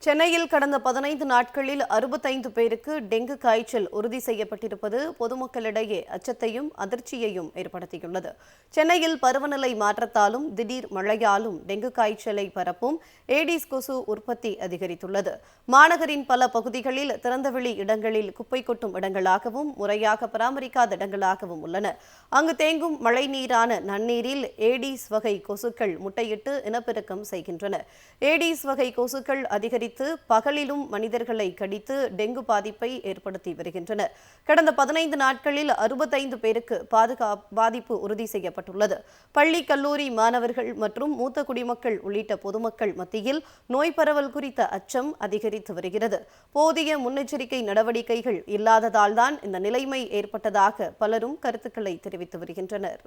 சென்னையில் கடந்த 15 நாட்களில் 65 பேருக்கு டெங்கு காய்ச்சல் உறுதி செய்யப்பட்டிருப்பது பொதுமக்களிடையே அச்சத்தையும் அதிர்ச்சியையும் ஏற்படுத்தியுள்ளது. சென்னையில் பருவநிலை மாற்றத்தாலும் திடீர் மழையாலும் டெங்கு காய்ச்சலை பரப்பும் ஏடிஸ் கொசு உற்பத்தி அதிகரித்துள்ளது. மாநகரின் பல பகுதிகளில் திறந்தவெளி இடங்களில் குப்பை கொட்டும் இடங்களாகவும் முறையாக பராமரிக்காத இடங்களாகவும் உள்ளன. அங்கு தேங்கும் மழைநீரான நன்னீரில் ஏடிஸ் வகை கொசுக்கள் முட்டையிட்டு இனப்பெருக்கம் செய்கின்றன. ஏடிஸ் வகை கொசுக்கள் அதிகரித்து பகலிலும் மனிதர்களை கடித்து டெங்கு பாதிப்பை ஏற்படுத்தி வருகின்றன. கடந்த 15 நாட்களில் 65 பேருக்கு பாதிப்பு உறுதி செய்யப்பட்டுள்ளது. பள்ளி கல்லூரி மாணவர்கள் மற்றும் மூத்த குடிமக்கள் உள்ளிட்ட பொதுமக்கள் மத்தியில் நோய் பரவல் குறித்த அச்சம் அதிகரித்து வருகிறது. போதிய முன்னெச்சரிக்கை நடவடிக்கைகள் இல்லாததால் தான் இந்த நிலைமை ஏற்பட்டதாக பலரும் கருத்துக்களை தெரிவித்து வருகின்றனர்.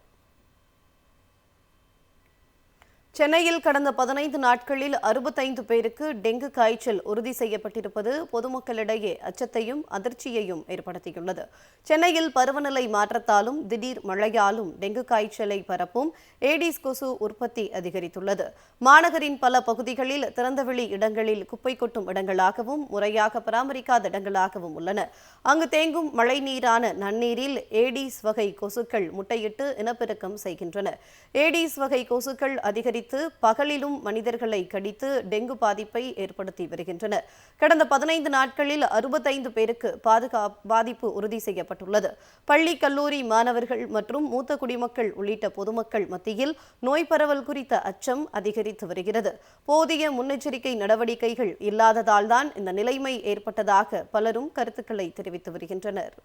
சென்னையில் கடந்த 15 நாட்களில் 65 பேருக்கு டெங்கு காய்ச்சல் உறுதி செய்யப்பட்டிருப்பது பொதுமக்களிடையே அச்சத்தையும் அதிர்ச்சியையும் ஏற்படுத்தியுள்ளது. சென்னையில் பருவநிலை மாற்றத்தாலும் திடீர் மழையாலும் டெங்கு காய்ச்சலை பரப்பும் ஏடிஸ் கொசு உற்பத்தி அதிகரித்துள்ளது. மாநகரின் பல பகுதிகளில் திறந்தவெளி இடங்களில் குப்பை கொட்டும் இடங்களாகவும் முறையாக பராமரிக்காத இடங்களாகவும் உள்ளன. அங்கு தேங்கும் மழைநீரான நன்னீரில் ஏடிஸ் வகை கொசுக்கள் முட்டையிட்டு இனப்பெருக்கம் செய்கின்றன. ஏடிஸ் வகை கொசுக்கள் அதிகரித்து பகலிலும் மனிதர்களை கடித்து டெங்கு பாதிப்பை ஏற்படுத்தி வருகின்றன. கடந்த 15 நாட்களில் 65 பேருக்கு பாதிப்பு உறுதி செய்யப்பட்டுள்ளது. பள்ளி கல்லூரி மாணவர்கள் மற்றும் மூத்த குடிமக்கள் உள்ளிட்ட பொதுமக்கள் மத்தியில் நோய் பரவல் குறித்த அச்சம் அதிகரித்து வருகிறது. போதிய முன்னெச்சரிக்கை நடவடிக்கைகள் இல்லாததால் தான் இந்த நிலைமை ஏற்பட்டதாக பலரும் கருத்துக்களை தெரிவித்து வருகின்றனர்.